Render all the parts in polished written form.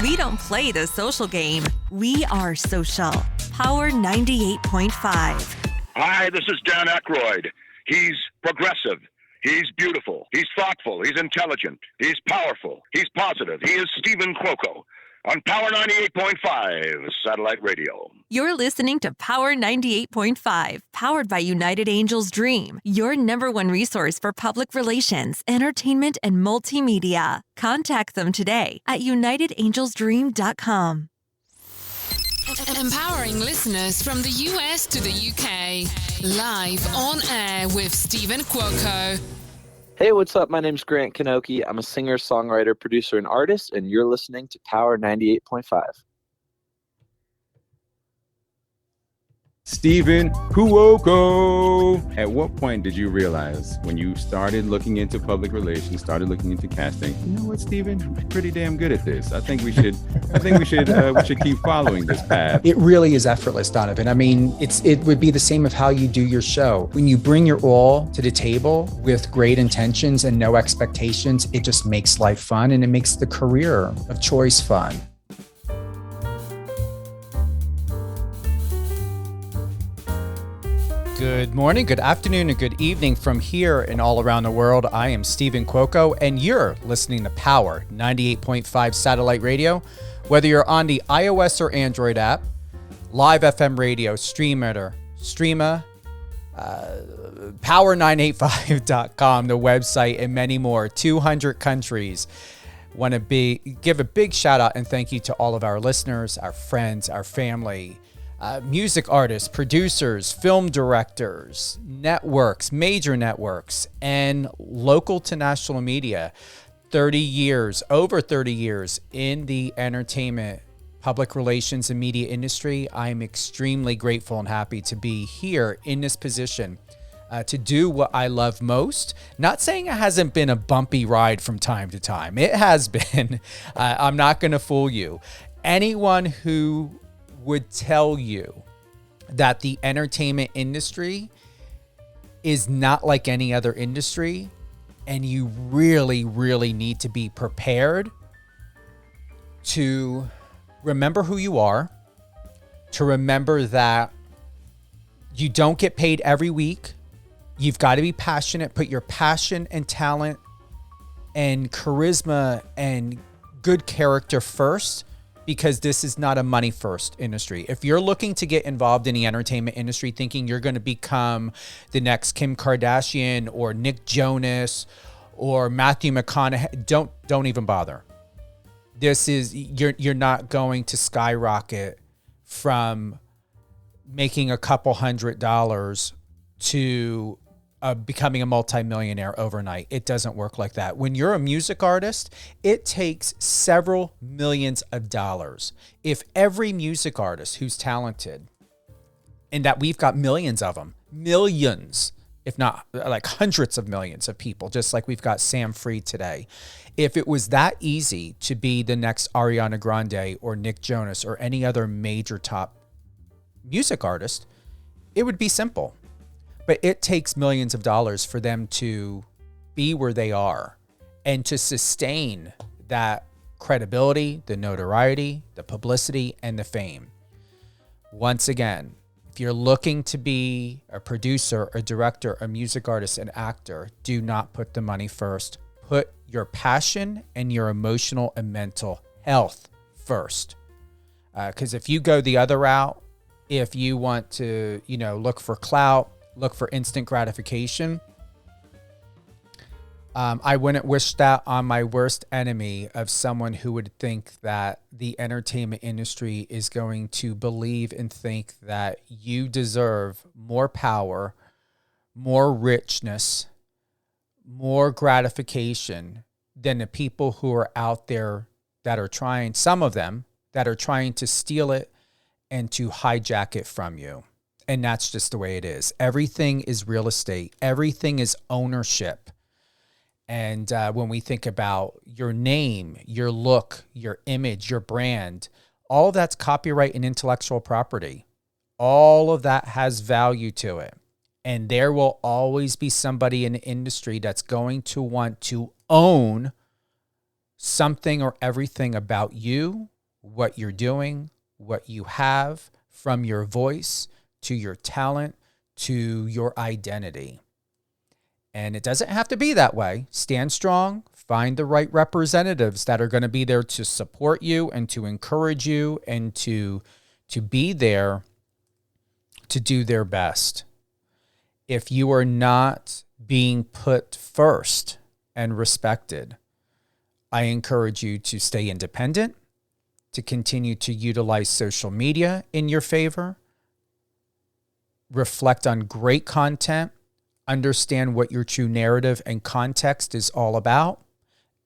We don't play the social game. We are social. Power 98.5. Hi, this is Dan Aykroyd. He's progressive. He's beautiful. He's thoughtful. He's intelligent. He's powerful. He's positive. He is Stephen Cuoco on Power 98.5 Satellite Radio. You're listening to Power 98.5, powered by United Angels Dream, your number one resource for public relations, entertainment, and multimedia. Contact them today at unitedangelsdream.com. Empowering listeners from the US to the UK. Live on air with Stephen Cuoco. Hey, what's up? My name's Grant Kanoki. I'm a singer, songwriter, producer, and artist, and you're listening to Power 98.5. Stephen Cuoco. At what point did you realize when you started looking into public relations, started looking into casting, you know what, Stephen, I'm pretty damn good at this. I think we should keep following this path. It really is effortless, Donovan. I mean, it would be the same of how you do your show. When you bring your all to the table with great intentions and no expectations, it just makes life fun and it makes the career of choice fun. Good morning, good afternoon, and good evening from here and all around the world. I am Stephen Cuoco, and you're listening to Power 98.5 Satellite Radio. Whether you're on the iOS or Android app, live FM radio, streamer, power985.com, the website, and many more, 200 countries. Want to give a big shout out and thank you to all of our listeners, our friends, our family, music artists, producers, film directors, networks, major networks, and local to national media. Over 30 years in the entertainment, public relations, and media industry. I'm extremely grateful and happy to be here in this position to do what I love most. Not saying it hasn't been a bumpy ride from time to time. It has been. I'm not going to fool you. Anyone who would tell you that the entertainment industry is not like any other industry, and you really, really need to be prepared to remember who you are, to remember that you don't get paid every week. You've got to be passionate, put your passion and talent and charisma and good character first, because this is not a money first industry. If you're looking to get involved in the entertainment industry thinking you're going to become the next Kim Kardashian or Nick Jonas or Matthew McConaughey, don't even bother. You're not going to skyrocket from making a couple $100s to becoming a multimillionaire overnight. It doesn't work like that. When you're a music artist, it takes several millions of dollars. If every music artist who's talented, and that we've got millions of them, millions, if not like hundreds of millions of people, just like we've got Sam Freed today. If it was that easy to be the next Ariana Grande or Nick Jonas or any other major top music artist, it would be simple. But it takes millions of dollars for them to be where they are and to sustain that credibility, the notoriety, the publicity, and the fame. Once again, if you're looking to be a producer, a director, a music artist, an actor, do not put the money first. Put your passion and your emotional and mental health first. Because if you go the other route, if you want to, look for clout, look for instant gratification, I wouldn't wish that on my worst enemy of someone who would think that the entertainment industry is going to believe and think that you deserve more power, more richness, more gratification than the people who are out there that are trying, some of them, that are trying to steal it and to hijack it from you. And that's just the way it is. Everything is real estate. Everything is ownership. And when we think about your name, your look, your image, your brand, all of that's copyright and intellectual property. All of that has value to it. And there will always be somebody in the industry that's going to want to own something or everything about you, what you're doing, what you have, from your voice to your talent to your identity. And it doesn't have to be that way. Stand strong, find the right representatives that are going to be there to support you and to encourage you and to be there to do their best. If you are not being put first and respected, I encourage you to stay independent, to continue to utilize social media in your favor, reflect on great content, understand what your true narrative and context is all about,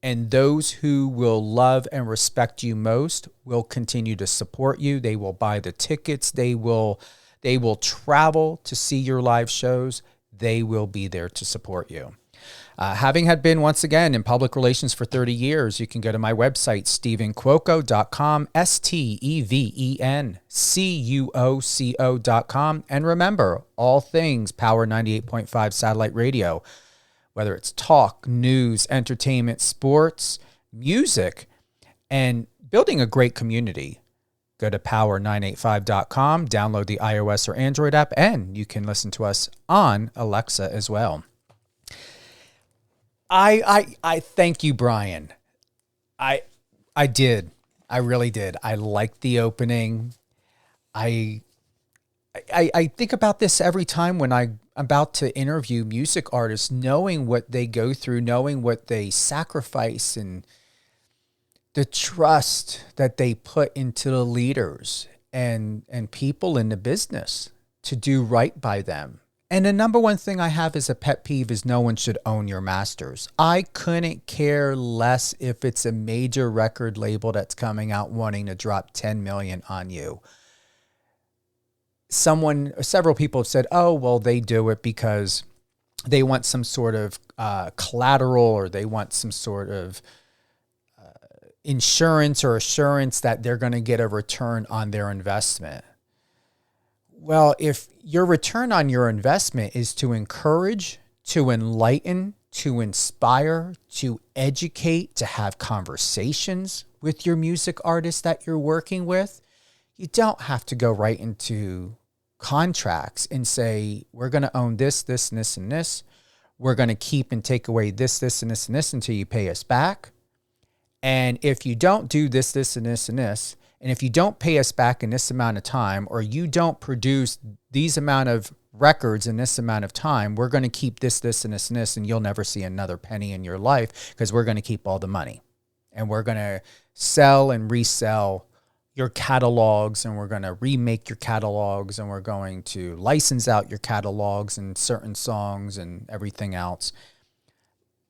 and those who will love and respect you most will continue to support you. They will buy the tickets. They will travel to see your live shows. They will be there to support you. Having had been, once again, in public relations for 30 years, you can go to my website, StephenQuoco.com, StevенCuoco.com. And remember, all things Power 98.5 satellite radio, whether it's talk, news, entertainment, sports, music, and building a great community. Go to power985.com, download the iOS or Android app, and you can listen to us on Alexa as well. I thank you, Brian. I did. I really did. I liked the opening. I think about this every time when I'm about to interview music artists, knowing what they go through, knowing what they sacrifice, and the trust that they put into the leaders and people in the business to do right by them. And the number one thing I have as a pet peeve is no one should own your masters. I couldn't care less if it's a major record label that's coming out wanting to drop $10 million on you. Several people have said, oh, well, they do it because they want some sort of collateral, or they want some sort of insurance or assurance that they're going to get a return on their investment. Well, if your return on your investment is to encourage, to enlighten, to inspire, to educate, to have conversations with your music artist that you're working with, you don't have to go right into contracts and say, we're going to own this, this, and this, and this. We're going to keep and take away this, this, and this, and this until you pay us back. And if you don't do this, this, and this, and this, and if you don't pay us back in this amount of time, or you don't produce these amount of records in this amount of time, we're going to keep this, this, and this, and this, and you'll never see another penny in your life because we're going to keep all the money. And we're going to sell and resell your catalogs, and we're going to remake your catalogs, and we're going to license out your catalogs and certain songs and everything else.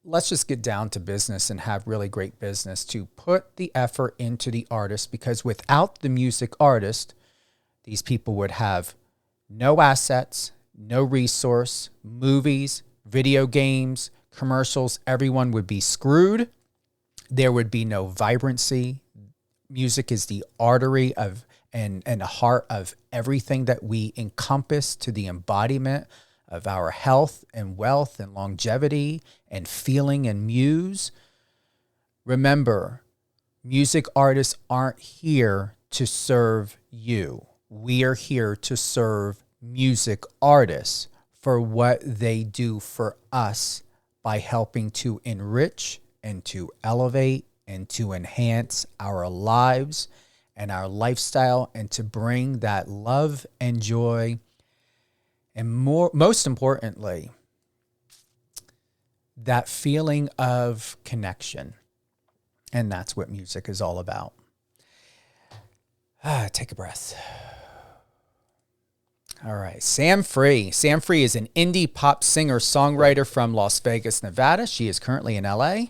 Let's just get down to business and have really great business to put the effort into the artist, because without the music artist, these people would have no assets, no resource, movies, video games, commercials. Everyone would be screwed. There would be no vibrancy. Music is the artery of and the heart of everything that we encompass to the embodiment of our health and wealth and longevity and feeling and muse. Remember, music artists aren't here to serve you. We are here to serve music artists for what they do for us by helping to enrich and to elevate and to enhance our lives and our lifestyle, and to bring that love and joy, and most importantly, that feeling of connection. And that's what music is all about. Take a breath. All right. Sam Free. Sam Free is an indie pop singer-songwriter from Las Vegas, Nevada. She is currently in LA.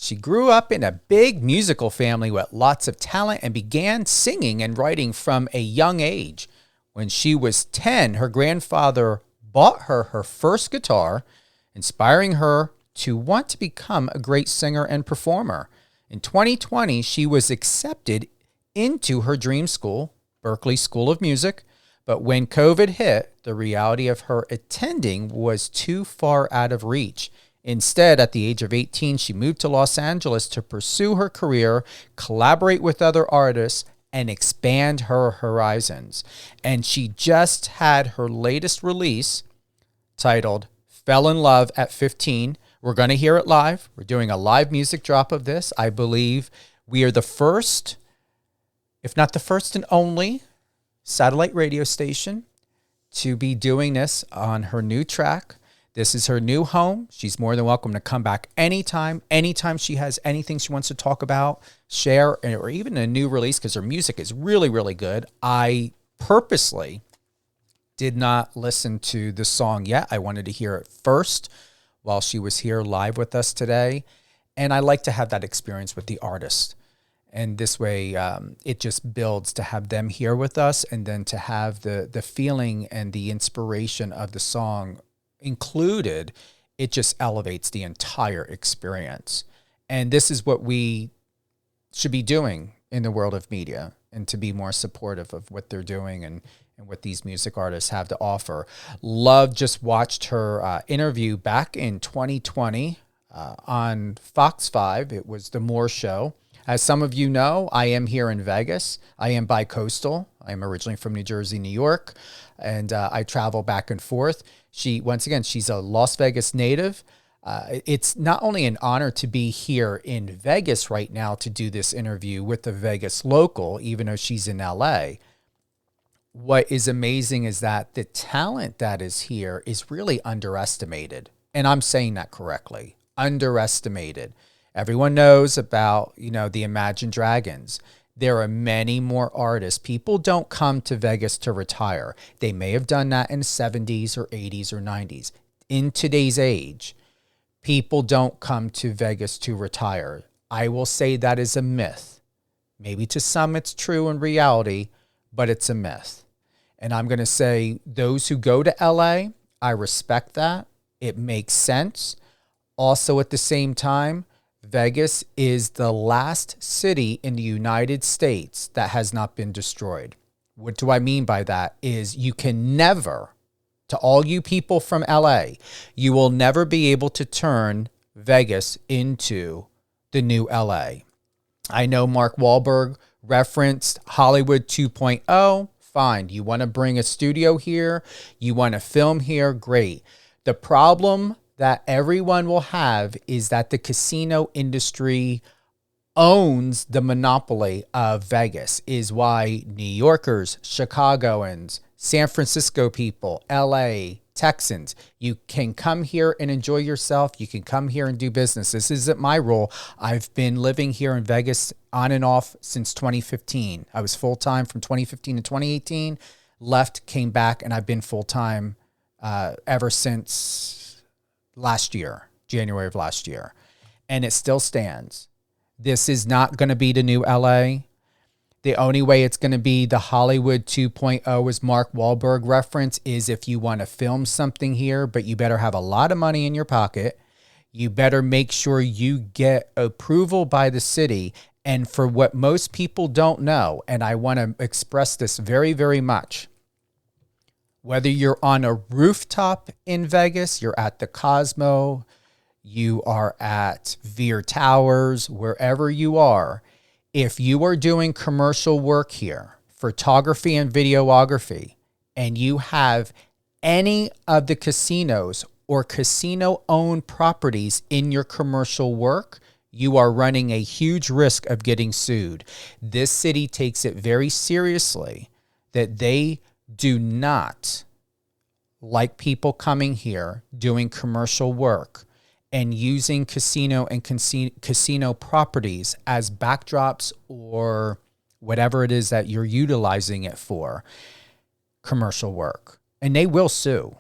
She grew up in a big musical family with lots of talent and began singing and writing from a young age. When she was 10, her grandfather bought her her first guitar, inspiring her to want to become a great singer and performer. In 2020, she was accepted into her dream school, Berklee School of Music, but when COVID hit, the reality of her attending was too far out of reach. Instead, at the age of 18, she moved to Los Angeles to pursue her career, collaborate with other artists, and expand her horizons. And she just had her latest release titled Fell in Love at 15. We're going to hear it live. We're doing a live music drop of this. I believe we are the first, if not the first and only, satellite radio station to be doing this on her new track. This is her new home. She's more than welcome to come back anytime she has anything she wants to talk about, share, or even a new release, because her music is really, really good. I purposely did not listen to the song yet. I wanted to hear it first while she was here live with us today. And I like to have that experience with the artist. And this way, it just builds to have them here with us, and then to have the feeling and the inspiration of the song included. It just elevates the entire experience. And this is what we should be doing in the world of media, and to be more supportive of what they're doing and what these music artists have to offer. Love just watched her interview back in 2020 on Fox 5. It was The Moore Show. As some of you know, I am here in Vegas. I am bi-coastal. I am originally from New Jersey, New York, and I travel back and forth. Once again, she's a Las Vegas native. It's not only an honor to be here in Vegas right now to do this interview with the Vegas local, even though she's in LA. What is amazing is that the talent that is here is really underestimated. And I'm saying that correctly. Underestimated. Everyone knows about, the Imagine Dragons. There are many more artists. People don't come to Vegas to retire. They may have done that in the 70s or 80s or 90s. In today's age, people don't come to Vegas to retire. I will say that is a myth. Maybe to some it's true in reality, but it's a myth. And I'm going to say those who go to LA, I respect that. It makes sense. Also, at the same time, Vegas is the last city in the United States that has not been destroyed. What do I mean by that? Is you can never, to all you people from LA, you will never be able to turn Vegas into the new LA. I know Mark Wahlberg referenced Hollywood 2.0. Fine. You want to bring a studio here? You want to film here? Great. The problem that everyone will have is that the casino industry owns the monopoly of Vegas, is why New Yorkers, Chicagoans, San Francisco people, LA, Texans, you can come here and enjoy yourself. You can come here and do business. This isn't my role. I've been living here in Vegas on and off since 2015. I was full-time from 2015 to 2018, left, came back, and I've been full-time ever since last year, January of last year. And it still stands. This is not going to be the new LA. The only way it's going to be the Hollywood 2.0, as Mark Wahlberg reference, is if you want to film something here, but you better have a lot of money in your pocket. You better make sure you get approval by the city. And for what most people don't know, and I want to express this very, very much, whether you're on a rooftop in Vegas, you're at the Cosmo, you are at Veer Towers, wherever you are, if you are doing commercial work here, photography and videography, and you have any of the casinos or casino-owned properties in your commercial work, you are running a huge risk of getting sued. This city takes it very seriously that they do not like people coming here doing commercial work and using casino and casino properties as backdrops or whatever it is that you're utilizing it for, commercial work. And they will sue.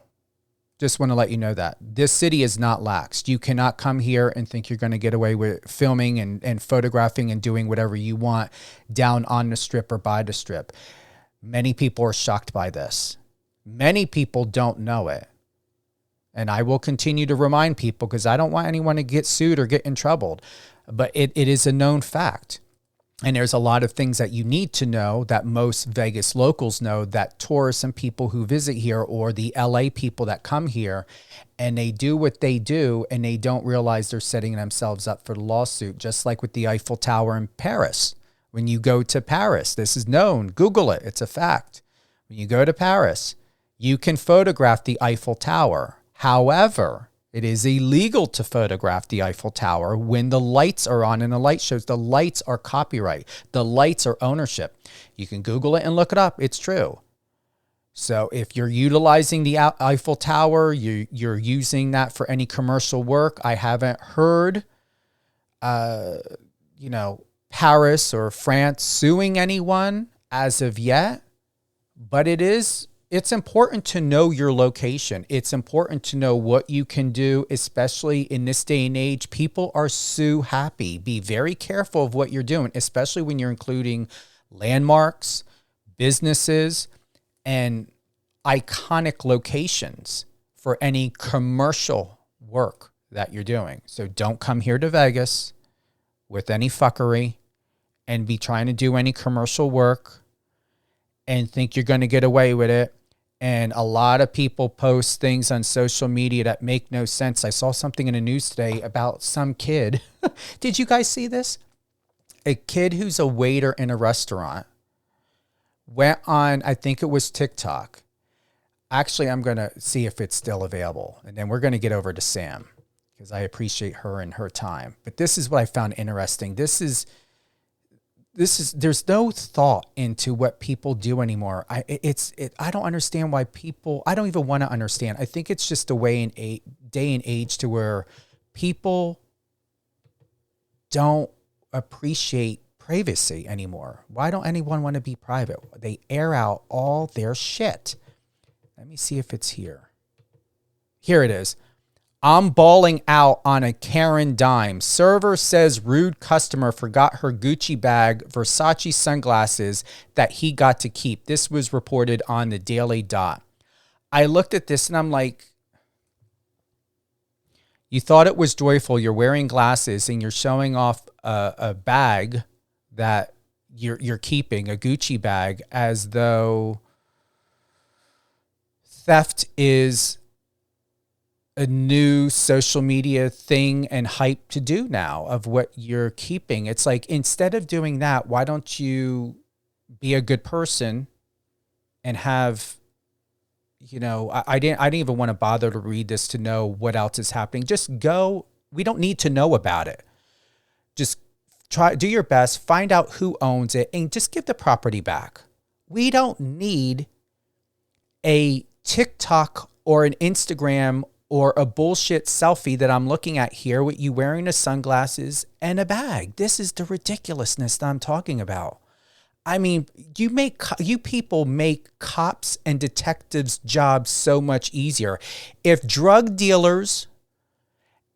Just want to let you know that. This city is not lax. You cannot come here and think you're going to get away with filming and photographing and doing whatever you want down on the strip or by the strip. Many people are shocked by this. Many people don't know it. And I will continue to remind people because I don't want anyone to get sued or get in trouble. But it is a known fact. And there's a lot of things that you need to know that most Vegas locals know, that tourists and people who visit here, or the LA people that come here, and they do what they do and they don't realize they're setting themselves up for the lawsuit, just like with the Eiffel Tower in Paris. When you go to Paris, this is known, Google it, it's a fact. When you go to Paris, you can photograph the Eiffel Tower. However, it is illegal to photograph the Eiffel Tower when the lights are on and the light shows. The lights are copyright. The lights are ownership. You can Google it and look it up. It's true. So if you're utilizing the Eiffel Tower, you're using that for any commercial work. I haven't heard, Paris or France suing anyone as of yet, but it's important to know your location. It's important to know what you can do, especially in this day and age. People are sue happy. Be very careful of what you're doing, especially when you're including landmarks, businesses, and iconic locations for any commercial work that you're doing. So don't come here to Vegas with any fuckery and be trying to do any commercial work and think you're going to get away with it. And a lot of people post things on social media that make no sense. I saw something in the news today about some kid. Did you guys see this? A kid who's a waiter in a restaurant went on, I think it was TikTok. Actually, I'm going to see if it's still available. And then we're going to get over to Sam because I appreciate her and her time. But this is what I found interesting. There's no thought into what people do anymore. I don't understand why people, I don't even want to understand. I think it's just a day and age to where people don't appreciate privacy anymore. Why don't anyone want to be private? They air out all their shit. Let me see if it's here. Here it is. I'm balling out on a Karen dime. Server says rude customer forgot her Gucci bag, Versace sunglasses that he got to keep. This was reported on the Daily Dot. I looked at this and I'm like, you thought it was joyful. You're wearing glasses and you're showing off a bag that you're keeping, a Gucci bag, as though theft is a new social media thing and hype to do now of what you're keeping. It's like, instead of doing that, why don't you be a good person and have, I didn't even want to bother to read this to know what else is happening. Just go. We don't need to know about it. Just do your best, find out who owns it, and just give the property back. We don't need a TikTok or an Instagram or a bullshit selfie that I'm looking at here with you wearing the sunglasses and a bag. This is the ridiculousness that I'm talking about. I mean, you people make cops and detectives' jobs so much easier. If drug dealers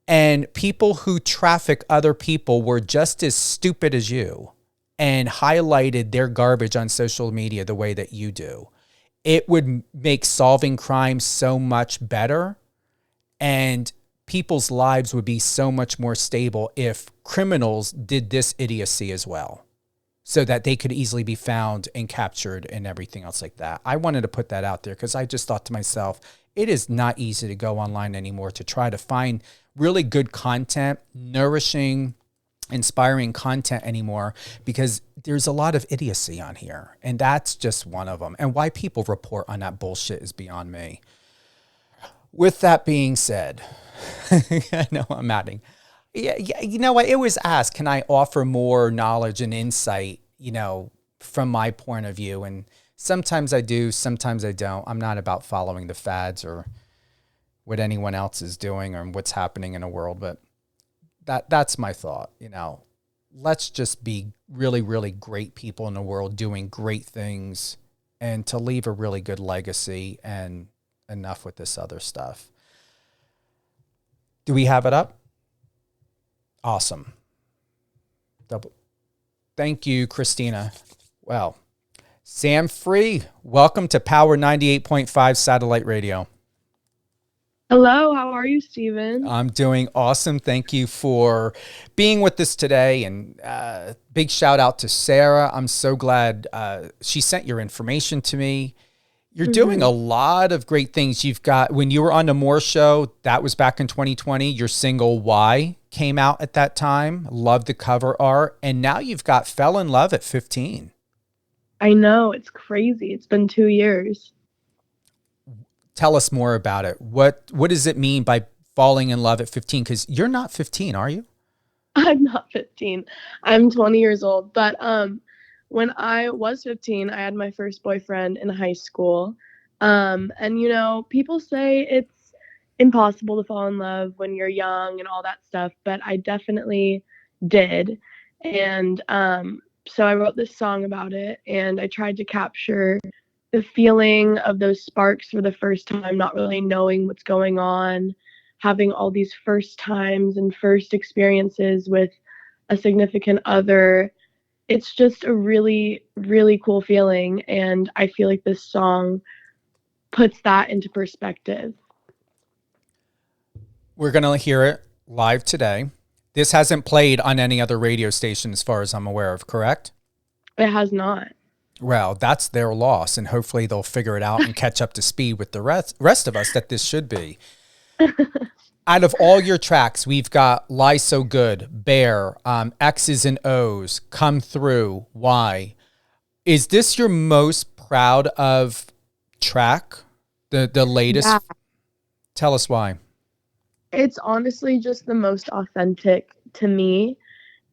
and people who traffic other people were just as stupid as you and highlighted their garbage on social media the way that you do, it would make solving crime so much better. And people's lives would be so much more stable if criminals did this idiocy as well, so that they could easily be found and captured and everything else like that. I wanted to put that out there because I just thought to myself, it is not easy to go online anymore to try to find really good content, nourishing, inspiring content anymore, because there's a lot of idiocy on here. And that's just one of them. And why people report on that bullshit is beyond me. With that being said, I know I'm adding. Yeah, you know what? It was asked, can I offer more knowledge and insight, from my point of view? And sometimes I do, sometimes I don't. I'm not about following the fads or what anyone else is doing or what's happening in the world, but that's my thought. Let's just be really, really great people in the world doing great things and to leave a really good legacy, and enough with this other stuff. Do we have it up? Awesome. Thank you, Christina. Well, Sam Free, welcome to Power 98.5 Satellite Radio. Hello, how are you, Steven? I'm doing awesome. Thank you for being with us today. And big shout out to Sarah. I'm so glad she sent your information to me. You're doing a lot of great things. You've got, when you were on the Moore Show, that was back in 2020, your single Why came out at that time. Love the cover art. And now you've got Fell in Love at 15. I know, it's crazy. It's been 2 years. Tell us more about it. What does it mean by falling in love at 15? Because you're not 15, are you? I'm not 15. I'm 20 years old. But when I was 15, I had my first boyfriend in high school. And you know, people say it's impossible to fall in love when you're young and all that stuff, but I definitely did. And so I wrote this song about it, and I tried to capture the feeling of those sparks for the first time, not really knowing what's going on, having all these first times and first experiences with a significant other. It's just a really, really cool feeling. And I feel like this song puts that into perspective. We're going to hear it live today. This hasn't played on any other radio station as far as I'm aware of, correct? It has not. Well, that's their loss, and hopefully they'll figure it out and catch up to speed with the rest of us that this should be. Out of all your tracks, we've got Lie So Good, Bear, X's and O's, Come Through, Why. Is this your most proud of track, the latest? Yeah. Tell us why. It's honestly just the most authentic to me.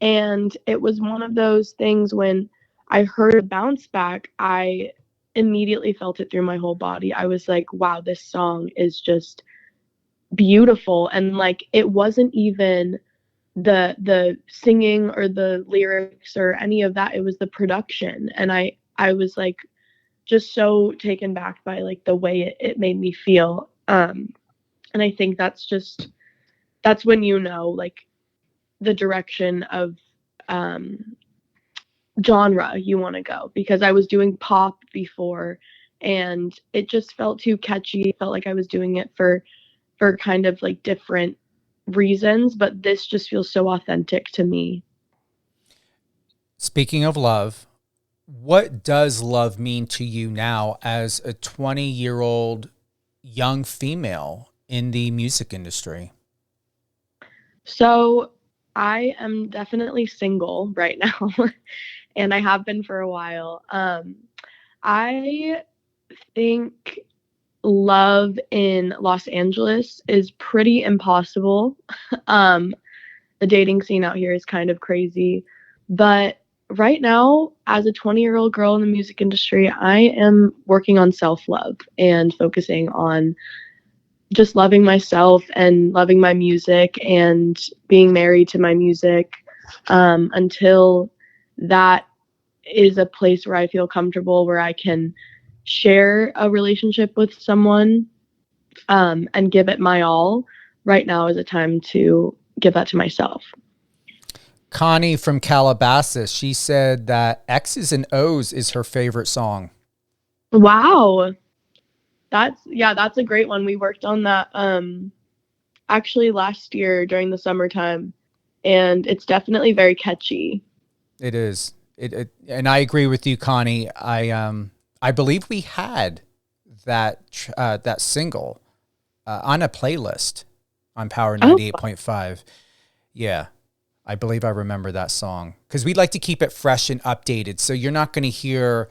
And it was one of those things when I heard a bounce back, I immediately felt it through my whole body. I was like, wow, this song is just beautiful. And like, it wasn't even the singing or the lyrics or any of that. It was the production. And I was like just so taken back by like the way it made me feel. And I think that's when you know like the direction of genre you want to go, because I was doing pop before and it just felt too catchy. It felt like I was doing it for kind of like different reasons, but this just feels so authentic to me. Speaking of love, what does love mean to you now as a 20-year-old young female in the music industry? So I am definitely single right now and I have been for a while. I think love in Los Angeles is pretty impossible. The dating scene out here is kind of crazy. But right now, as a 20-year-old girl in the music industry, I am working on self-love and focusing on just loving myself and loving my music and being married to my music until that is a place where I feel comfortable, where I can share a relationship with someone and give it my all. Right now is a time to give that to myself. Connie from Calabasas, she said that X's and O's is her favorite song. Wow. That's a great one. We worked on that actually last year during the summertime, and it's definitely very catchy. It is. And I agree with you, Connie. I believe we had that single on a playlist on Power 98.5. Yeah, I believe I remember that song because we'd like to keep it fresh and updated. So you're not going to hear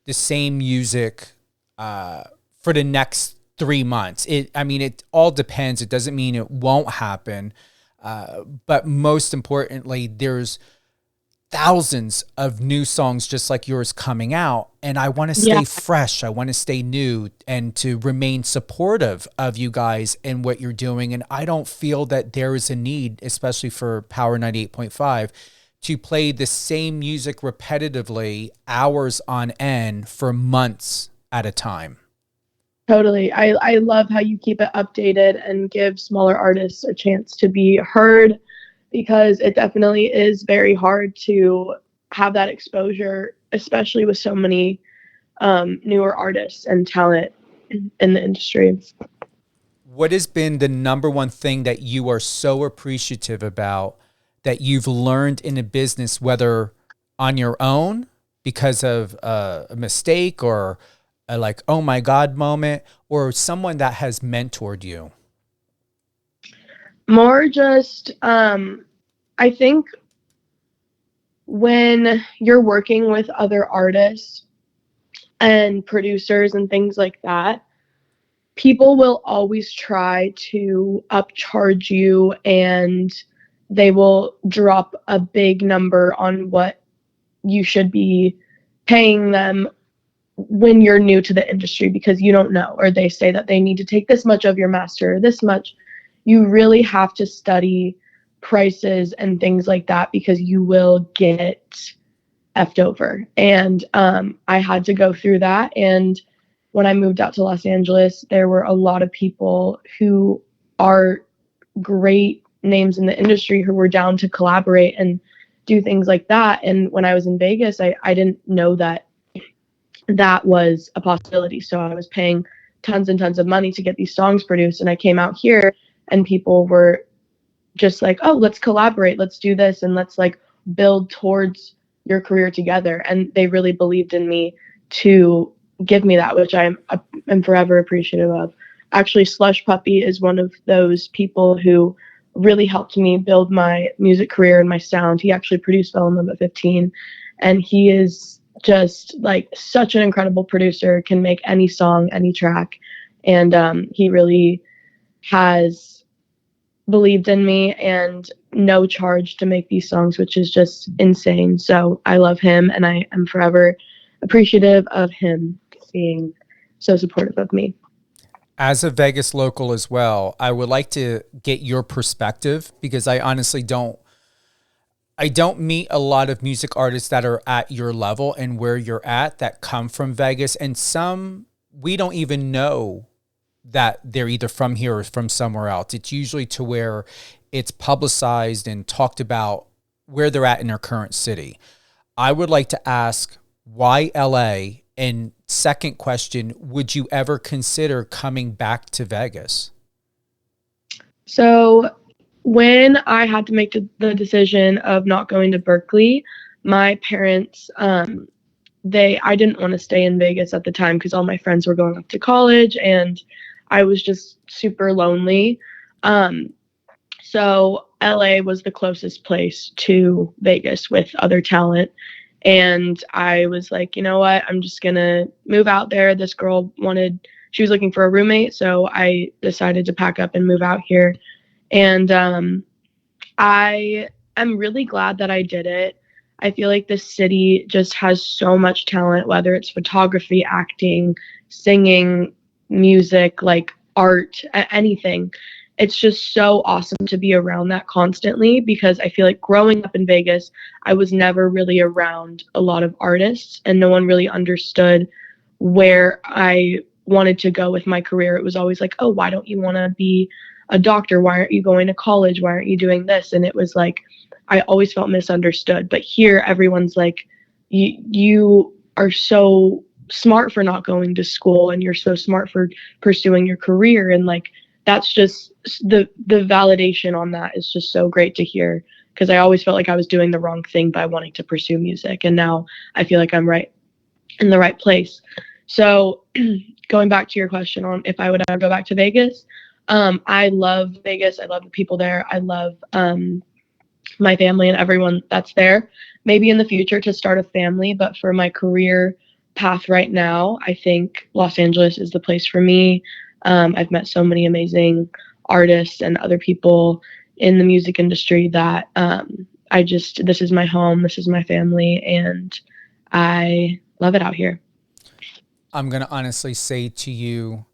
the same music for the next 3 months. It all depends. It doesn't mean it won't happen. But most importantly, there's thousands of new songs just like yours coming out. And I want to stay fresh. I want to stay new and to remain supportive of you guys and what you're doing. And I don't feel that there is a need, especially for Power 98.5, to play the same music repetitively, hours on end for months at a time. Totally. I love how you keep it updated and give smaller artists a chance to be heard, because it definitely is very hard to have that exposure, especially with so many newer artists and talent in the industry. What has been the number one thing that you are so appreciative about that you've learned in a business, whether on your own because of a mistake or a like, oh my God moment, or someone that has mentored you? More just, I think when you're working with other artists and producers and things like that, people will always try to upcharge you, and they will drop a big number on what you should be paying them when you're new to the industry because you don't know, or they say that they need to take this much of your master or this much. You really have to study prices and things like that because you will get effed over. And I had to go through that. And when I moved out to Los Angeles, there were a lot of people who are great names in the industry who were down to collaborate and do things like that. And when I was in Vegas, I didn't know that that was a possibility. So I was paying tons and tons of money to get these songs produced. And I came out here and people were just like, oh, let's collaborate, let's do this, and let's like build towards your career together. And they really believed in me to give me that, which I'm forever appreciative of. Actually, Slush Puppy is one of those people who really helped me build my music career and my sound. He actually produced Fell in Love at 15, and he is just like such an incredible producer, can make any song, any track. And he really has believed in me, and no charge to make these songs, which is just insane. So I love him, and I am forever appreciative of him being so supportive of me. As a Vegas local as well, I would like to get your perspective because I honestly don't meet a lot of music artists that are at your level and where you're at that come from Vegas. And some, we don't even know that they're either from here or from somewhere else. It's usually to where it's publicized and talked about where they're at in their current city. I would like to ask, why LA? And second question, would you ever consider coming back to Vegas? So when I had to make the decision of not going to Berklee, my parents, I didn't want to stay in Vegas at the time because all my friends were going off to college and I was just super lonely. So LA was the closest place to Vegas with other talent. And I was like, you know what, I'm just going to move out there. This girl she was looking for a roommate. So I decided to pack up and move out here. And I am really glad that I did it. I feel like this city just has so much talent, whether it's photography, acting, singing, music, like art, anything. It's just so awesome to be around that constantly because I feel like growing up in Vegas, I was never really around a lot of artists and no one really understood where I wanted to go with my career. It was always like, oh, why don't you want to be a doctor? Why aren't you going to college? Why aren't you doing this? And it was like, I always felt misunderstood. But here, everyone's like, you are so smart for not going to school and you're so smart for pursuing your career. And like, that's just the validation on that is just so great to hear because I always felt like I was doing the wrong thing by wanting to pursue music. And now I feel like I'm right in the right place. So going back to your question on if I would ever go back to Vegas, I love Vegas. I love the people there. I love my family and everyone that's there. Maybe in the future to start a family, but for my career path right now, I think Los Angeles is the place for me. I've met so many amazing artists and other people in the music industry that this is my home, this is my family, and I love it out here. I'm going to honestly say to you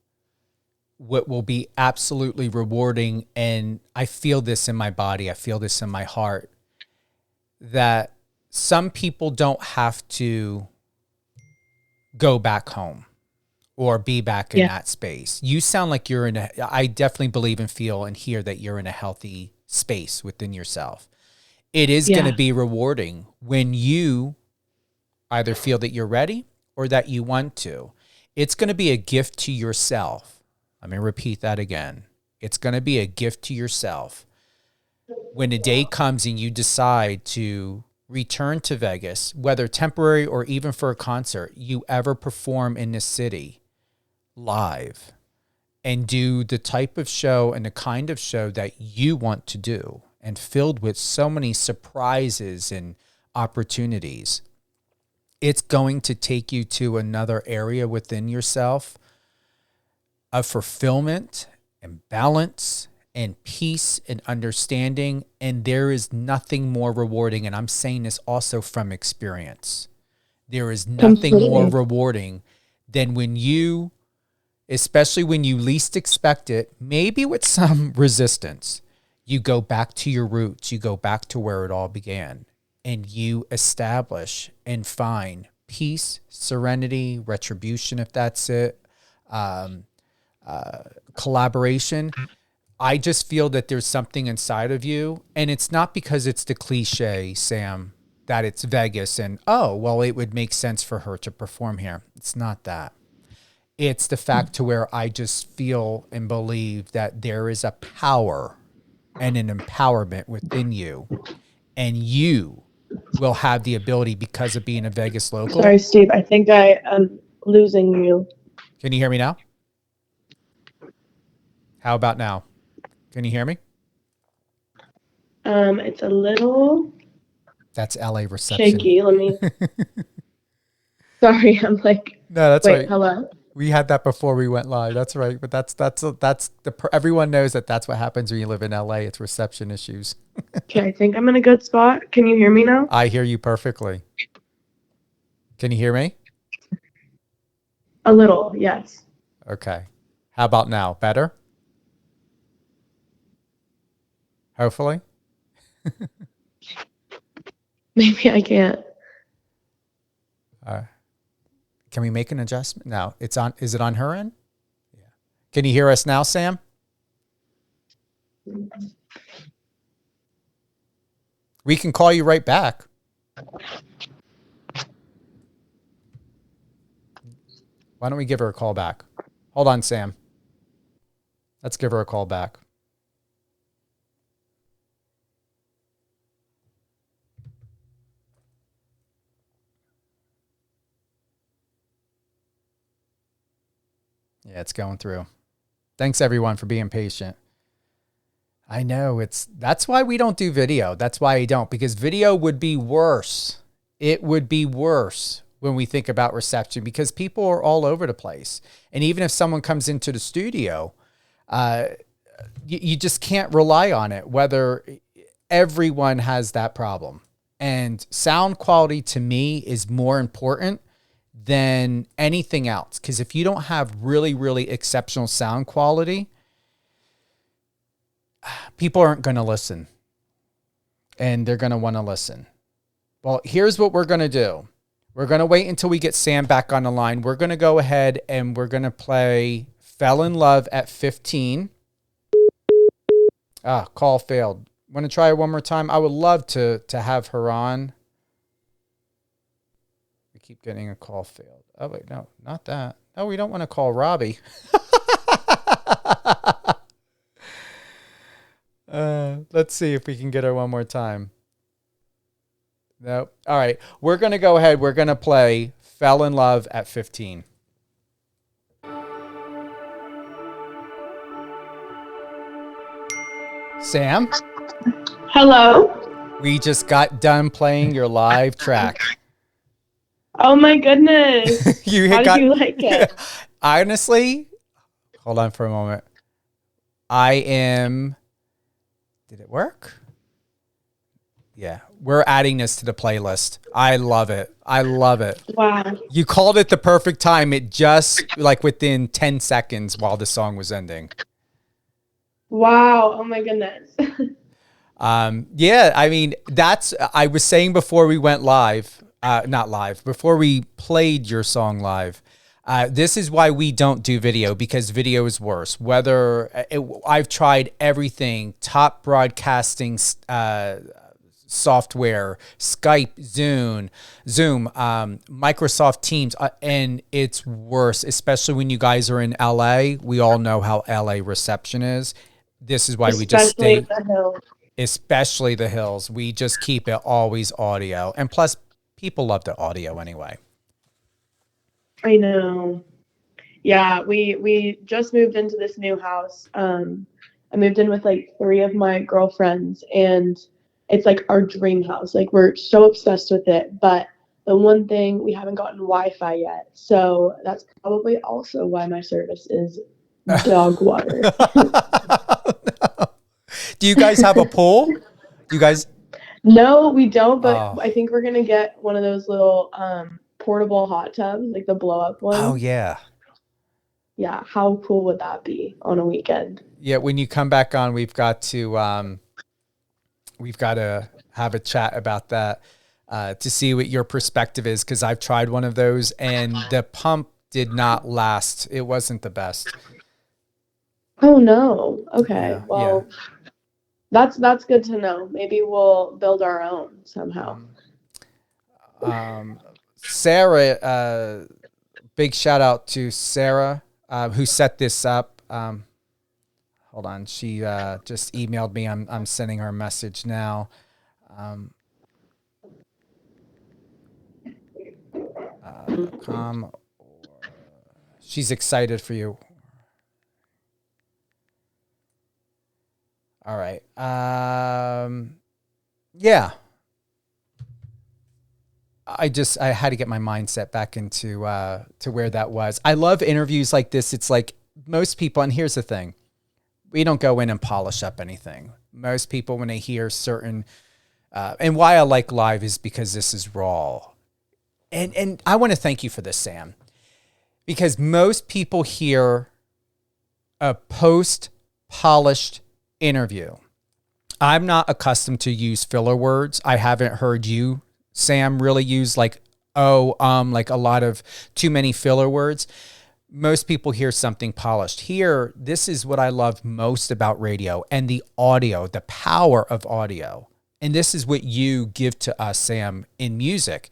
what will be absolutely rewarding, and I feel this in my body, I feel this in my heart, that some people don't have to go back home or be back in that space. You sound like I definitely believe and feel and hear that you're in a healthy space within yourself. It is going to be rewarding when you either feel that you're ready or that you want to. It's going to be a gift to yourself. Let me repeat that again. It's going to be a gift to yourself. When a day comes and you decide to return to Vegas, whether temporary or even for a concert, you ever perform in this city live and do the type of show and the kind of show that you want to do, and filled with so many surprises and opportunities, it's going to take you to another area within yourself of fulfillment and balance and peace and understanding. And there is nothing more rewarding. And I'm saying this also from experience. There is nothing more rewarding than when you, especially when you least expect it, maybe with some resistance, you go back to your roots, you go back to where it all began, and you establish and find peace, serenity, retribution, if that's it, collaboration. I just feel that there's something inside of you, and it's not because it's the cliche, Sam, that it's Vegas and, oh, well, it would make sense for her to perform here. It's not that. It's the fact to where I just feel and believe that there is a power and an empowerment within you, and you will have the ability, because of being a Vegas local. Sorry, Steve. I think I am losing you. Can you hear me now? How about now? Can you hear me? It's a little That's LA reception. shaky. Let me. Sorry, I'm like. No, that's wait, right. Hello. We had that before we went live. That's right. But everyone knows that that's what happens when you live in LA. It's reception issues. Okay, I think I'm in a good spot. Can you hear me now? I hear you perfectly. Can you hear me? A little, yes. Okay. How about now? Better? Hopefully. Maybe I can't. Can we make an adjustment? No, it's on. Is it on her end? Yeah. Can you hear us now, Sam? We can call you right back. Why don't we give her a call back? Hold on, Sam. Let's give her a call back. Yeah, it's going through. Thanks everyone for being patient. I know that's why we don't do video. That's why I don't, because video would be worse. It would be worse when we think about reception, because people are all over the place. And even if someone comes into the studio, you just can't rely on it, whether everyone has that problem. And sound quality to me is more important than anything else. Because if you don't have really, really exceptional sound quality, people aren't going to listen. And they're going to want to listen. Well, here's what we're going to do. We're going to wait until we get Sam back on the line. We're going to go ahead and we're going to play Fell in Love at 15. Call failed. Want to try it one more time? I would love to have her on. We keep getting a call failed. Oh, wait, no, not that. No, we don't want to call Robbie. Let's see if we can get her one more time. Nope. All right. We're going to go ahead. We're going to play Fell in Love at 15. Sam? Hello? We just got done playing your live track. Oh my goodness. How did you like it? Honestly, hold on for a moment. Did it work? Yeah, we're adding this to the playlist. I love it. I love it. Wow. You called it the perfect time. It just like within 10 seconds while the song was ending. Wow. Oh my goodness. Yeah, I mean, I was saying before we went live, not live, before we played your song live, this is why we don't do video, because video is worse. I've tried everything, top broadcasting software, Skype, Zoom, Microsoft Teams, and it's worse, especially when you guys are in LA. We all know how LA reception is. This is why we just stay, the hills. especially the hills. We just keep it always audio. And plus, people love the audio anyway. I know. Yeah, we just moved into this new house. I moved in with like 3 of my girlfriends, and it's like our dream house. Like, we're so obsessed with it, but the one thing, we haven't gotten Wi-Fi yet. So that's probably also why my service is dog water. No. Do you guys have a pool? You guys? No, we don't, but Oh. I think we're gonna get one of those little portable hot tubs, like the blow up ones. Oh, yeah. Yeah, how cool would that be on a weekend? Yeah, when you come back on, we've got to have a chat about that to see what your perspective is, because I've tried one of those and the pump did not last. It wasn't the best. Oh no. Okay. Yeah, Well, that's good to know. Maybe we'll build our own somehow. Sarah, big shout out to Sarah who set this up. Hold on, she just emailed me. I'm sending her a message now. She's excited for you. All right. Yeah. I had to get my mindset back into to where that was. I love interviews like this. It's like most people, and here's the thing, we don't go in and polish up anything. Most people, when they hear certain, and why I like live is because this is raw. And I want to thank you for this, Sam, because most people hear a post-polished interview. I'm not accustomed to use filler words. I haven't heard you, Sam, really use like a lot of too many filler words. Most people hear something polished. Here, this is what I love most about radio and the audio, the power of audio. And this is what you give to us, Sam, in music,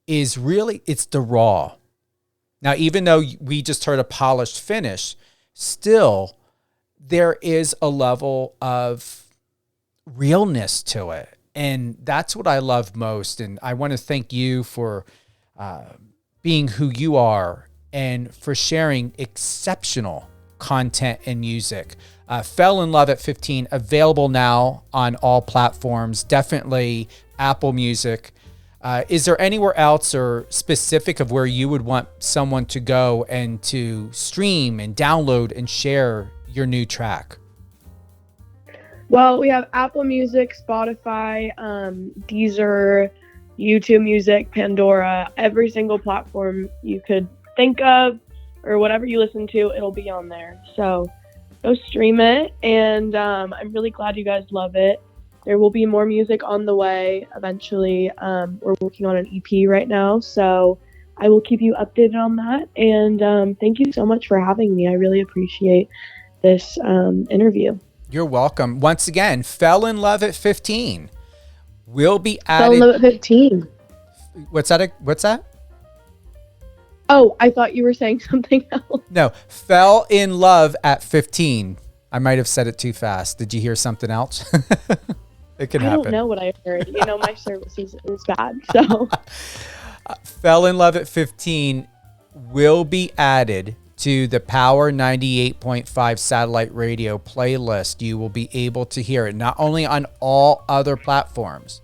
is really, it's the raw. Now, even though we just heard a polished finish, still there is a level of realness to it. And that's what I love most. And I want to thank you for being who you are and for sharing exceptional content and music. Fell in Love at 15, available now on all platforms, definitely Apple Music. Is there anywhere else or specific of where you would want someone to go and to stream and download and share your new track? Well, we have Apple Music, Spotify, Deezer, YouTube Music, Pandora, every single platform you could think of or whatever you listen to, it'll be on there. So go stream it. And I'm really glad you guys love it. There will be more music on the way eventually. We're working on an EP right now, so I will keep you updated on that. And thank you so much for having me. I really appreciate this interview. You're welcome. Once again, Fell in Love at 15 will be added. Fell in Love at 15. What's that? Oh, I thought you were saying something else. No, Fell in Love at 15. I might have said it too fast. Did you hear something else? It can happen. I don't know what I heard. My service is bad. So Fell in Love at 15 will be added to the Power 98.5 satellite radio playlist. You will be able to hear it not only on all other platforms,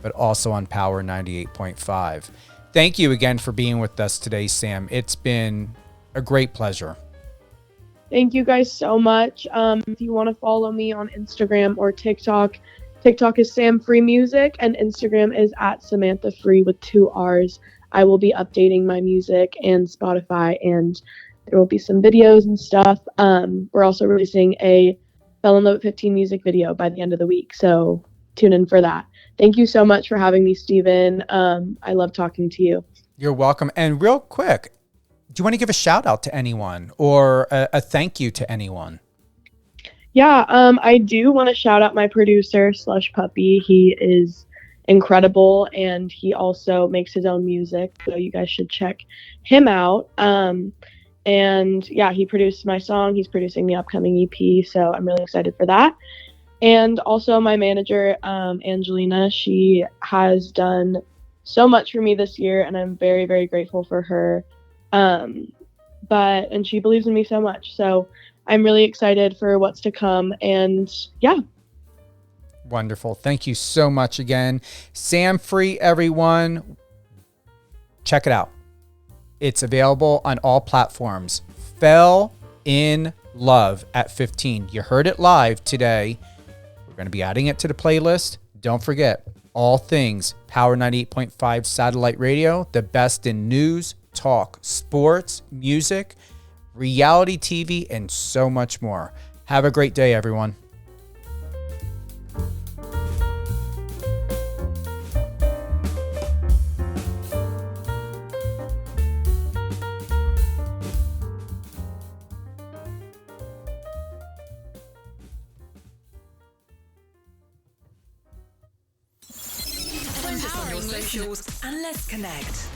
but also on Power 98.5. Thank you again for being with us today, Sam. It's been a great pleasure. Thank you guys so much. If you want to follow me on Instagram or TikTok is Sam Free Music and Instagram is at Samantha Free with 2 R's. I will be updating my music and Spotify, and there will be some videos and stuff. We're also releasing a Fell in Love at 15 music video by the end of the week, so tune in for that. Thank you so much for having me, Steven. I love talking to you. You're welcome. And real quick, do you want to give a shout out to anyone or a thank you to anyone? Yeah, I do want to shout out my producer, Slush Puppy. He is incredible, and he also makes his own music, so you guys should check him out. And yeah, he produced my song. He's producing the upcoming EP, so I'm really excited for that. And also my manager, Angelina, she has done so much for me this year, and I'm very, very grateful for her. And she believes in me so much. So I'm really excited for what's to come. And yeah. Wonderful. Thank you so much again. Sam Free, everyone. Check it out. It's available on all platforms. Fell in Love at 15. You heard it live today. We're going to be adding it to the playlist. Don't forget, all things Power 98.5 satellite radio, the best in news, talk, sports, music, reality TV, and so much more. Have a great day, everyone. Find us on your socials and let's connect.